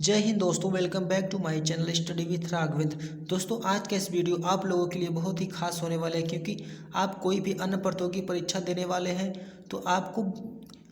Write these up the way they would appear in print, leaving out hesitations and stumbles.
जय हिंद दोस्तों, welcome back to my channel study with Raghavendra. दोस्तों, आज का इस वीडियो आप लोगों के लिए बहुत ही खास होने वाला है, क्योंकि आप कोई भी अन्य प्रतियोगी परीक्षा देने वाले हैं तो आपको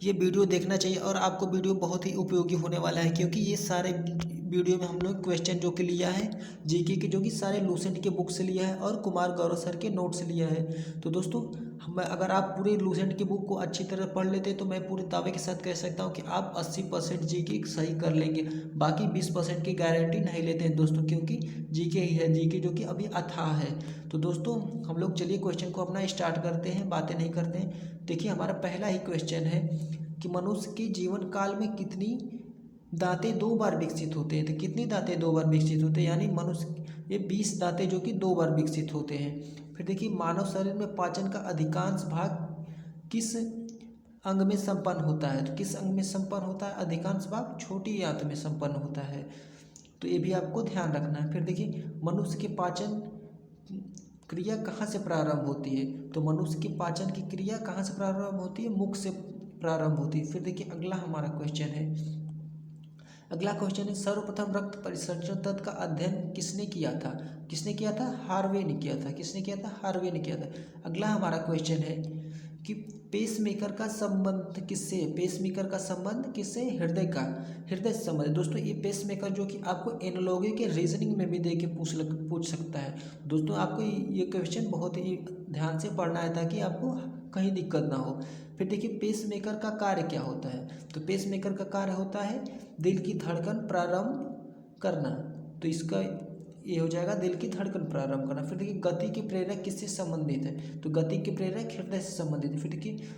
ये वीडियो देखना चाहिए और आपको वीडियो बहुत ही उपयोगी होने वाला है, क्योंकि ये सारे वीडियो में हम लोग क्वेश्चन जो कि लिया है जीके के, जो कि सारे लूसेंट के बुक से लिया है और कुमार गौरव सर के नोट से लिया है। तो दोस्तों, हम अगर आप पूरे लूसेंट की बुक को अच्छी तरह पढ़ लेते तो मैं पूरे दावे के साथ कह सकता हूँ कि आप 80% जीके सही कर लेंगे। बाकी 20% की गारंटी नहीं लेते हैं दोस्तों, क्योंकि जीके ही है, जीके जो कि अभी अथाह है। तो दोस्तों, हम लोग चलिए क्वेश्चन को अपना स्टार्ट करते हैं, बातें नहीं करते हैं। देखिए, हमारा पहला ही क्वेश्चन है कि मनुष्य के जीवन काल में कितनी दांतें 2 बार विकसित होते हैं। तो कितनी दांतें 2 बार विकसित होते हैं, यानी मनुष्य ये 20 दांतें जो कि 2 बार विकसित होते हैं। फिर देखिए, मानव शरीर में पाचन का अधिकांश भाग किस अंग में संपन्न होता है। तो किस अंग में संपन्न होता है? अधिकांश भाग छोटी आंत में संपन्न होता है। तो ये भी आपको ध्यान रखना है। फिर देखिए, मनुष्य के पाचन क्रिया कहाँ से प्रारंभ होती है। तो मनुष्य की पाचन की क्रिया कहाँ से प्रारंभ होती है? मुख से प्रारंभ होती है। फिर देखिए, अगला हमारा क्वेश्चन है, अगला क्वेश्चन है, सर्वप्रथम रक्त परिसंचरण तंत्र का अध्ययन किसने किया था? किसने किया था? हार्वे ने किया था। किसने किया था? हार्वे ने किया था। अगला हमारा क्वेश्चन है कि पेसमेकर का संबंध किससे है? पेसमेकर का संबंध किससे? हृदय का, हृदय से संबंध। दोस्तों, ये पेसमेकर जो कि आपको एनालॉजी के रीजनिंग में भी दे के पूछ सकता है। दोस्तों, आपको ये क्वेश्चन बहुत ही ध्यान से पढ़ना है ताकि आपको कहीं दिक्कत ना हो। फिर देखिए, पेसमेकर का कार्य क्या होता है। तो पेसमेकर का कार्य होता है दिल की धड़कन प्रारंभ करना। तो इसका ये हो जाएगा दिल की धड़कन प्रारंभ करना। फिर देखिए, गति के प्रेरक किससे संबंधित है। तो गति के प्रेरक हृदय से संबंधित है। फिर देखिए,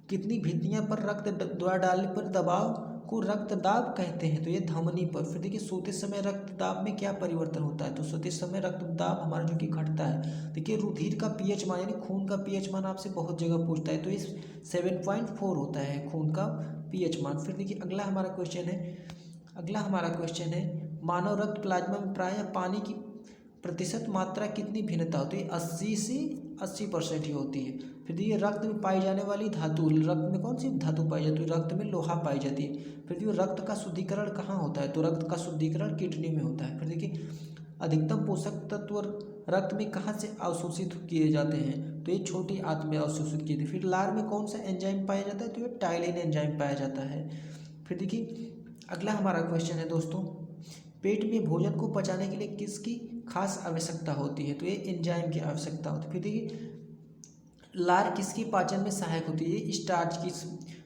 कितनी भित्तियां पर रक्त द्वारा डालने पर दबाव को रक्तदाब कहते हैं। तो ये धमनी पर। फिर देखिए, सोते समय रक्तदाब में क्या परिवर्तन होता है। तो सोते समय रक्तदाब हमारा जो कि घटता है। देखिए, रुधिर का पीएच मान यानी खून का पीएच मान आपसे बहुत जगह पूछता है, तो इस 7.4 होता है खून का पीएच मान। फिर देखिए, अगला हमारा क्वेश्चन है, मानव रक्त प्लाज्मा में प्रायः पानी की प्रतिशत मात्रा कितनी भिन्नता होती है? 80 से 80% ही होती है। फिर देखिए, रक्त में पाई जाने वाली धातु, रक्त में कौन सी धातु पाई जाती है? रक्त में लोहा पाई जाती है। फिर देखिए, रक्त का शुद्धिकरण कहाँ होता है? तो रक्त का शुद्धिकरण किडनी में होता है। फिर देखिए, अधिकतम पोषक तत्व रक्त में कहाँ से अवशोषित किए जाते हैं? तो ये छोटी आंत में अवशोषित किए थे। फिर लार में कौन सा एंजाइम पाया जाता है? तो ये टाइलिन एंजाइम पाया जाता है। फिर देखिए, अगला हमारा क्वेश्चन है दोस्तों, पेट में भोजन को पचाने के लिए किसकी खास आवश्यकता होती है? तो ये एंजाइम की आवश्यकता होती है। फिर देखिए, लार किसकी पाचन में सहायक होती है? ये स्टार्च की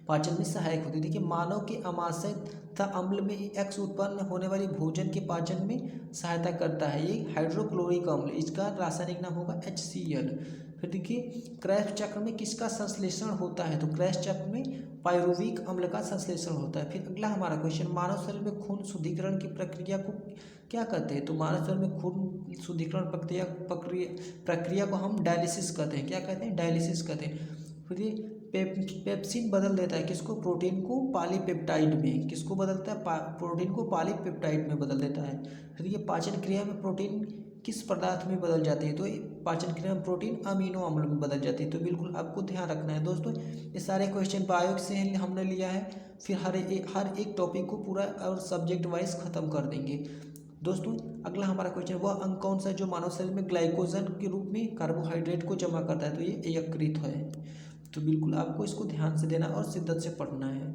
पाचन में सहायक होती है। देखिए, मानव के आमाशय तथा अम्ल में एक्स उत्पन्न होने वाली भोजन के पाचन में सहायता करता है। ये हाइड्रोक्लोरिक अम्ल, इसका रासायनिक नाम होगा HCl। फिर देखिए, क्रैश चक्र में किसका संश्लेषण होता है? तो क्रैश चक्र में पायरुविक अम्ल का संश्लेषण होता है। फिर अगला हमारा क्वेश्चन, मानव शरीर में खून शुद्धिकरण की प्रक्रिया को क्या कहते हैं? तो मानव शरीर में खून शुद्धिकरण प्रक्रिया को हम डायलिसिस कहते हैं। क्या कहते हैं? डायलिसिस कहते हैं। फिर ये पेप्सिन बदल देता है किसको? प्रोटीन को पॉलीपेप्टाइड में। किसको बदलता है? प्रोटीन को पॉलीपेप्टाइड में बदल देता है। फिर ये पाचन क्रिया में प्रोटीन किस पदार्थ में बदल जाती है? तो पाचन क्रिया में प्रोटीन अमीनो अम्ल में बदल जाती है। तो बिल्कुल आपको ध्यान रखना है दोस्तों। ये सारे क्वेश्चन बायो से हमने लिया है। फिर हर एक टॉपिक को पूरा और सब्जेक्ट वाइज खत्म कर देंगे दोस्तों। अगला हमारा क्वेश्चन, वह अंग कौन सा है जो मानव शरीर में ग्लाइकोजन के रूप में कार्बोहाइड्रेट को जमा करता है? तो ये यकृत है। तो बिल्कुल आपको इसको ध्यान से देना और शिद्दत से पढ़ना है।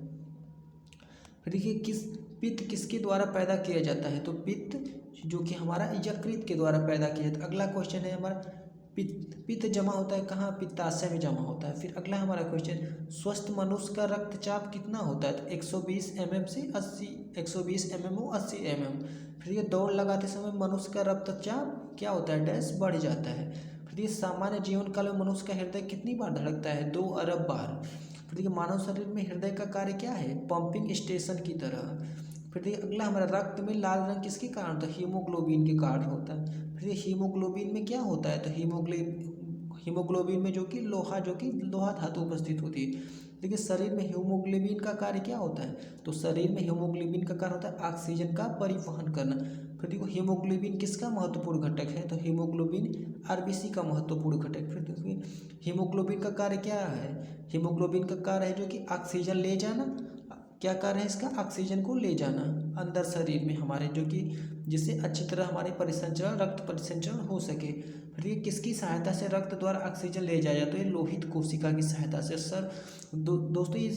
फिर देखिए, पित्त किसके द्वारा पैदा किया जाता है? तो पित्त जो कि हमारा यकृत के द्वारा पैदा किया जाता है। अगला क्वेश्चन है हमारा, पित्त जमा होता है कहाँ? पित्ताशय में जमा होता है। फिर अगला हमारा क्वेश्चन, स्वस्थ मनुष्य का रक्तचाप कितना होता है? तो 120 mm से 120 mm और 80 mm। फिर ये दौड़ लगाते समय मनुष्य का रक्तचाप क्या होता है? डैश बढ़ जाता है। फिर ये सामान्य जीवन काल में मनुष्य का हृदय कितनी बार धड़कता है? 2 अरब बार। फिर देखिए, मानव शरीर में हृदय का कार्य क्या है? पंपिंग स्टेशन की तरह। फिर देखिए, अगला हमारा, रक्त में लाल रंग किसके कारण होता है? हीमोग्लोबिन के कारण होता है। फिर हीमोग्लोबिन में क्या होता है? तो हीमोग्लोबिन में जो कि लोहा धातु उपस्थित होती है। देखिए, शरीर में हीमोग्लोबिन का कार्य क्या होता है? तो शरीर में हीमोग्लोबिन का कार्य होता है ऑक्सीजन का परिवहन करना। फिर देखो, हीमोग्लोबिन किसका महत्वपूर्ण घटक है? तो हीमोग्लोबिन RBC का महत्वपूर्ण घटक। फिर देखिए, हीमोग्लोबिन का कार्य क्या है? हीमोग्लोबिन का कार्य है जो कि ऑक्सीजन ले जाना क्या कार्य है इसका, ऑक्सीजन को ले जाना अंदर शरीर में हमारे, जो कि जिससे अच्छी तरह हमारे परिसंचरण रक्त परिसंचरण हो सके। फिर ये किसकी सहायता से रक्त द्वारा ऑक्सीजन ले जाया जाता है, तो ये लोहित कोशिका की सहायता से। सर दोस्तों ये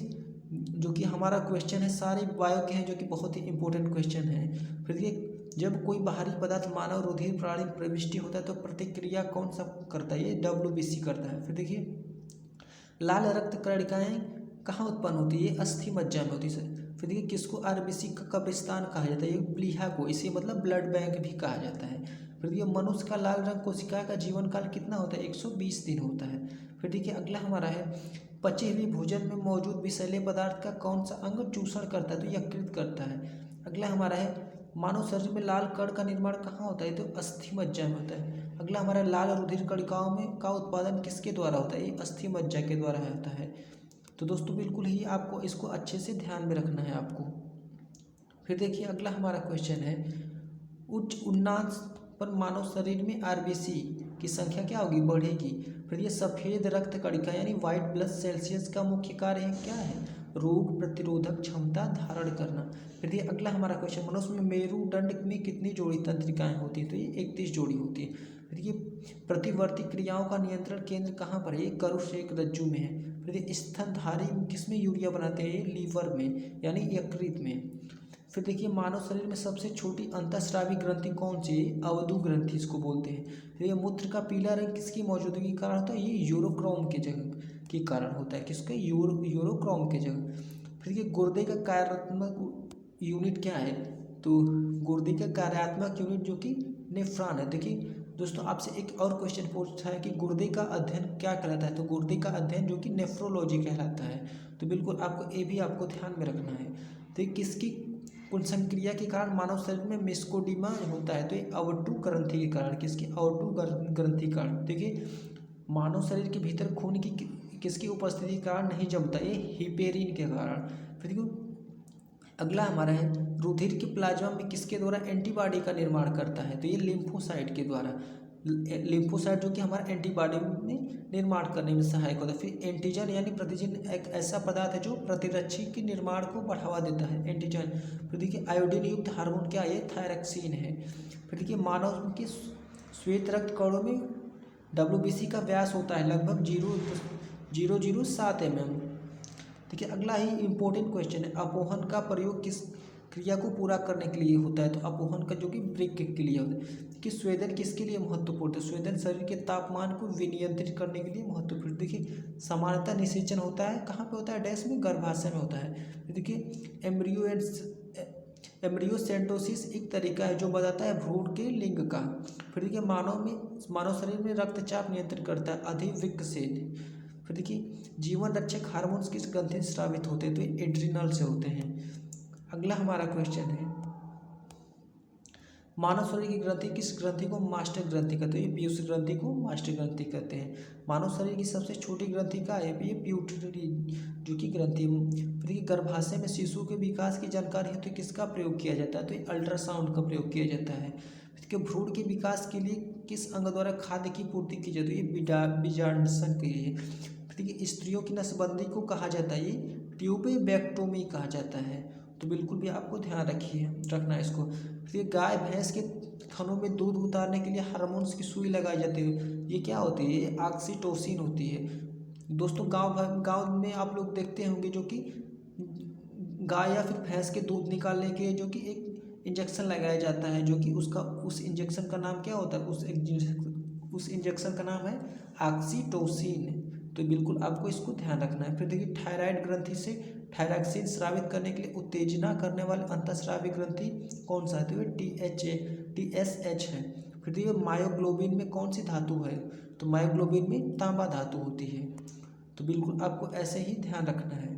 जो कि हमारा क्वेश्चन है सारे बायो के हैं, जो कि बहुत ही इंपॉर्टेंट क्वेश्चन है। फिर ये जब कोई बाहरी पदार्थ मानव रुधिर प्रणाली में प्रविष्टि होता है तो प्रतिक्रिया कौन सा करता है, ये WBC करता है। फिर देखिए लाल रक्त कणिकाएं कहाँ उत्पन्न होती है, ये अस्थि मज्जा में होती है। फिर देखिए किसको RBC का कब्रिस्तान कहा जाता है, ये प्लीहा को, इसे मतलब ब्लड बैंक भी कहा जाता है। फिर देखिए मनुष्य का लाल रंग कोशिका का जीवन काल कितना होता है, 120 दिन होता है। फिर देखिए अगला हमारा है पचे हुए भोजन में मौजूद विषैले पदार्थ का कौन सा अंग चूषण करता है, तो यकृत करता है। अगला हमारा है मानव शरीर में लाल कण का निर्माण कहाँ होता है, तो अस्थि मज्जा में होता है। अगला हमारा लाल रुधिर कणिकाओं में का उत्पादन किसके द्वारा होता है, ये अस्थि मज्जा के द्वारा होता है। तो दोस्तों बिल्कुल ही आपको इसको अच्छे से ध्यान में रखना है आपको। फिर देखिए अगला हमारा क्वेश्चन है उच्च उन्नांश पर मानव शरीर में RBC की संख्या क्या होगी, बढ़ेगी। फिर ये सफ़ेद रक्त कणिका यानी व्हाइट ब्लड सेल्स का मुख्य कार्य क्या है, रोग प्रतिरोधक क्षमता धारण करना। फिर ये अगला हमारा क्वेश्चन मनुष्य में मेरुदंड में कितनी जोड़ी तंत्रिकाएं होती हैं, तो ये 31 जोड़ी होती है। फिर ये प्रतिवर्ती क्रियाओं का नियंत्रण केंद्र कहाँ पर है, ये करुशेक रज्जु में है। फिर ये स्तनधारी किसमें यूरिया बनाते हैं, ये लीवर में यानी यकृत में। फिर देखिए मानव शरीर में सबसे छोटी अंतःस्रावी ग्रंथि कौन सी है, अवधु ग्रंथि इसको बोलते हैं। फिर ये मूत्र का पीला रंग किसकी मौजूदगी के कारण होता है, ये यूरोक्रोम के जगह के कारण होता है, किसके यूरोक्रोम के जगह। फिर ये गुर्दे का कार्यात्मक यूनिट क्या है, तो गुर्दे का कार्यात्मक यूनिट जो कि नेफ्रॉन है। देखिए दोस्तों आपसे एक और क्वेश्चन पूछा है कि गुर्दे का अध्ययन क्या कहलाता है, तो गुर्दे का अध्ययन जो कि नेफ्रोलॉजी कहलाता है। तो बिल्कुल आपको ये भी आपको ध्यान में रखना है। तो ये किसकी कुंसंक्रिया के कारण मानव शरीर में मेस्कोडीमा होता है, तो ये अवटु ग्रंथि के कारण, किसकी अवटु ग्रंथि के कारण। देखिए मानव शरीर के भीतर खून की किसकी उपस्थिति के कारण नहीं जमता, ये हिपेरिन के कारण। फिर देखो अगला हमारा है रुधिर के प्लाज्मा में किसके द्वारा एंटीबॉडी का निर्माण करता है, तो ये लिम्फोसाइट के द्वारा। लिम्फोसाइट जो कि हमारा एंटीबॉडी में निर्माण करने में सहायक होता है। फिर एंटीजन यानी प्रतिजन एक ऐसा पदार्थ है जो प्रतिरक्षी के निर्माण को बढ़ावा देता है, एंटीजन। फिर देखिए आयोडीन युक्त हार्मोन क्या है, थायरक्सिन है। फिर देखिए मानव के श्वेत रक्त कणों में WBC का व्यास होता है लगभग 0.007 mm। देखिए अगला ही इम्पोर्टेंट क्वेश्चन है अपोहन का प्रयोग किस क्रिया को पूरा करने के लिए होता है, तो अपोहन का जो कि ब्रेक के लिए होता है। कि स्वेदन किसके लिए महत्वपूर्ण है, स्वेदन शरीर के तापमान को विनियंत्रित करने के लिए महत्वपूर्ण। देखिए सामान्यतः निषेचन होता है कहाँ पे होता है, डैश में गर्भाशय में होता है। देखिए एम्ब्रियोसेंटोसिस एक तरीका है जो बताता है भ्रूण के लिंग का। फिर देखिए मानव शरीर में रक्तचाप नियंत्रित करता है अधिविकसित। फिर देखिए जीवन रक्षक हार्मोन्स किस ग्रंथि से स्रावित होते हैं, तो ये एड्रिनल से होते हैं। अगला हमारा क्वेश्चन है मानव शरीर की ग्रंथि किस ग्रंथि को मास्टर ग्रंथि कहते हैं, ये पीयूष ग्रंथि को मास्टर ग्रंथि कहते हैं। मानव शरीर की सबसे छोटी ग्रंथि का है ये प्यूटरी जो कि ग्रंथि। फिर गर्भाशय में शिशु के विकास की जानकारी है तो किसका प्रयोग किया जाता है, तो ये अल्ट्रासाउंड का प्रयोग किया जाता है। फिर भ्रूण के विकास के लिए किस अंग द्वारा खाद्य की पूर्ति की जाती है, ये बीजांडसन के लिए। देखिए स्त्रियों की नसबंदी को कहा जाता है, ये ट्यूबेक्टोमी कहा जाता है। तो बिल्कुल भी आपको ध्यान रखना है इसको। फिर गाय भैंस के थनों में दूध उतारने के लिए हार्मोन्स की सुई लगाई जाती है, ये क्या होती है, ये ऑक्सीटोसिन होती है। दोस्तों गांव में आप लोग देखते होंगे जो कि गाय या फिर भैंस के दूध निकालने के लिए जो कि एक इंजेक्शन लगाया जाता है, जो कि उस इंजेक्शन का नाम क्या होता है, उस इंजेक्शन का नाम है ऑक्सीटोसिन। तो बिल्कुल आपको इसको ध्यान रखना है। फिर देखिए थायराइड ग्रंथि से थायरॉक्सिन स्रावित करने के लिए उत्तेजना करने वाले अंतःस्रावी ग्रंथि कौन सा है, तो ये TSH है। फिर देखिए मायोग्लोबिन में कौन सी धातु है, तो मायोग्लोबिन में तांबा धातु होती है। तो बिल्कुल आपको ऐसे ही ध्यान रखना है।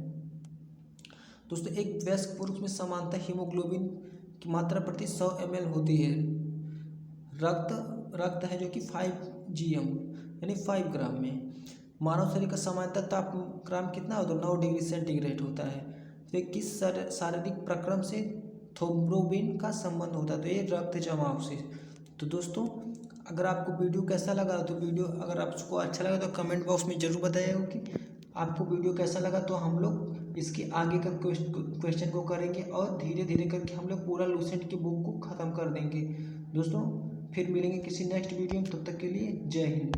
दोस्तों एक वयस्क पुरुष में सामान्यतः हीमोग्लोबिन की मात्रा प्रति 100 ml होती है। रक्त है जो कि 5 GM यानी 5 ग्राम में। मानव शरीर का सामान्यतः तापक्रम कितना होता है, 9 डिग्री सेंटीग्रेड होता है। तो किस शारीरिक प्रक्रम से थ्रोम्बोबिन का संबंध होता है, तो ये रक्त जमाव से। तो दोस्तों अगर आपको वीडियो कैसा लगा, तो वीडियो अगर आपको अच्छा लगा तो कमेंट बॉक्स में ज़रूर बताइएगा कि आपको वीडियो कैसा लगा। तो हम लोग इसके आगे का क्वेश्चन को करेंगे और धीरे धीरे करके हम लोग पूरा लूसेंट की बुक को ख़त्म कर देंगे। दोस्तों फिर मिलेंगे किसी नेक्स्ट वीडियो में, तब तक के लिए जय हिंद।